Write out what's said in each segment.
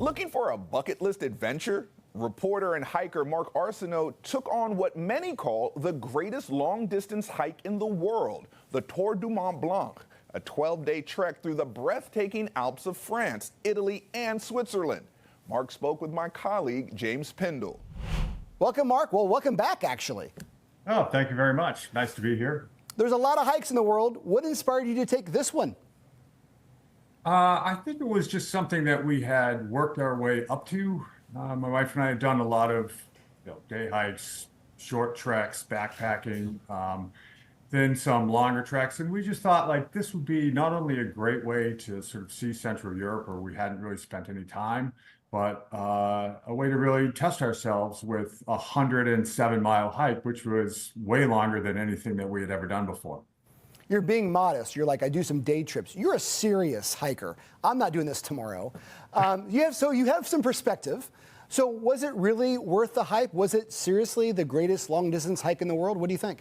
Looking for a bucket list adventure? Reporter and hiker Mark Arsenault took on what many call the greatest long-distance hike in the world, the Tour du Mont Blanc, a 12-day trek through the breathtaking Alps of France, Italy, and Switzerland. Mark spoke with my colleague, James Pendle. Welcome, Mark. Well, welcome back, actually. Oh, thank you very much. Nice to be here. There's a lot of hikes in the world. What inspired you to take this one? I think it was just something that we had worked our way up to. My wife and I had done a lot of day hikes, short treks, backpacking, then some longer treks. And we just thought like this would be not only a great way to sort of see Central Europe where we hadn't really spent any time, but a way to really test ourselves with a 107-mile hike, which was way longer than anything that we had ever done before. You're being modest. You're like, I do some day trips. You're a serious hiker. I'm not doing this tomorrow. You have some perspective. So was it really worth the hype? Was it seriously the greatest long distance hike in the world? What do you think?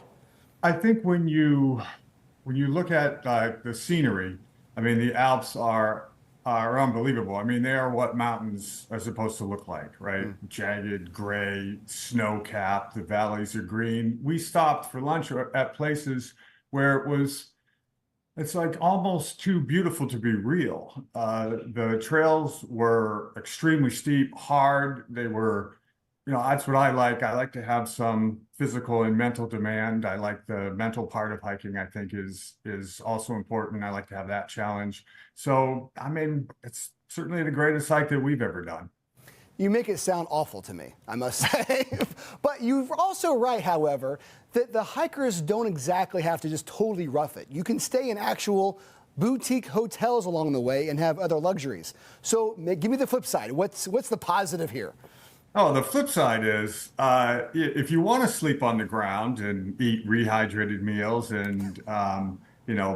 I think when you look at the scenery, I mean, the Alps are unbelievable. I mean, they are what mountains are supposed to look like, right? Jagged, gray, snow-capped, the valleys are green. We stopped for lunch at places where it's like almost too beautiful to be real. The trails were extremely steep, hard. They were, that's what I like. I like to have some physical and mental demand. I like the mental part of hiking, I think is also important. I like to have that challenge. So, I mean, it's certainly the greatest hike that we've ever done. You make it sound awful to me, I must say. But you're also right, however, that the hikers don't exactly have to just totally rough it. You can stay in actual boutique hotels along the way and have other luxuries. So give me the flip side. What's the positive here? Oh, the flip side is if you want to sleep on the ground and eat rehydrated meals and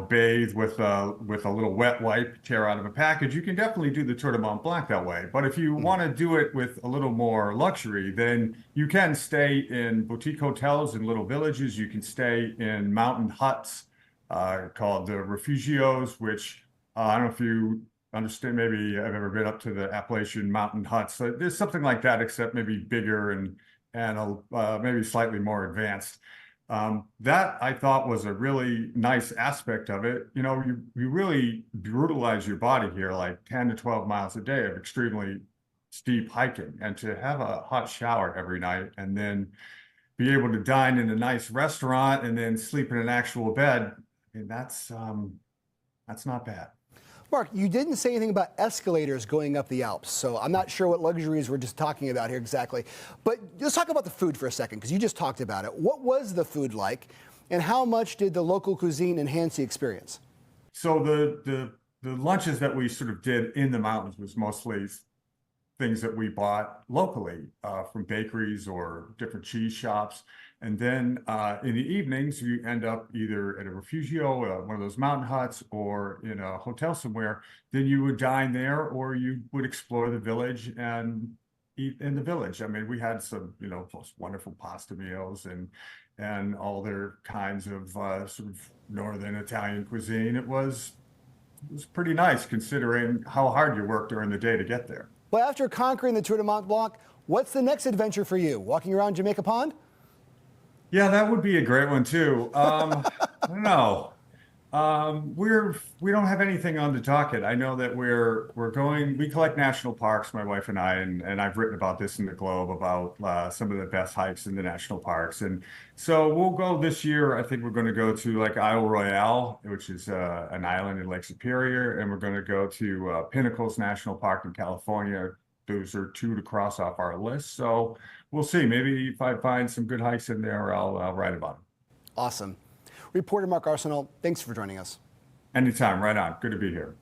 bathe with a little wet wipe tear out of a package, you can definitely do the Tour de Mont Blanc that way. But if you want to do it with a little more luxury, then you can stay in boutique hotels in little villages. You can stay in mountain huts called the refugios, which I don't know if you understand. Maybe I've ever been up to the Appalachian mountain huts. So there's something like that, except maybe bigger and maybe slightly more advanced. That I thought was a really nice aspect of it. You really brutalize your body here, like 10 to 12 miles a day of extremely steep hiking, and to have a hot shower every night and then be able to dine in a nice restaurant and then sleep in an actual bed. I mean, that's not bad. Mark, you didn't say anything about escalators going up the Alps, so I'm not sure what luxuries we're just talking about here exactly. But let's talk about the food for a second, because you just talked about it. What was the food like, and how much did the local cuisine enhance the experience? So the lunches that we sort of did in the mountains was mostly things that we bought locally from bakeries or different cheese shops. And then in the evenings, you end up either at a refugio, one of those mountain huts, or in a hotel somewhere. Then you would dine there, or you would explore the village and eat in the village. I mean, we had some, wonderful pasta meals and all their kinds of sort of northern Italian cuisine. It was pretty nice considering how hard you worked during the day to get there. Well, after conquering the Tour de Mont Blanc, what's the next adventure for you? Walking around Jamaica Pond? Yeah, that would be a great one too. I don't know. We don't have anything on the docket. I know that we collect national parks, my wife and I, and I've written about this in the Globe about some of the best hikes in the national parks. And so we'll go this year. I think we're going to go to like Isle Royale, which is an island in Lake Superior, and we're going to go to Pinnacles National Park in California. Those are two to cross off our list. So we'll see. Maybe if I find some good hikes in there, I'll write about them. Awesome. Reporter Mark Arsenault, thanks for joining us. Anytime, right on. Good to be here.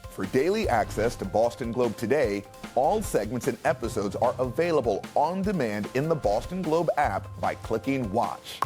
For daily access to Boston Globe Today, all segments and episodes are available on demand in the Boston Globe app by clicking Watch.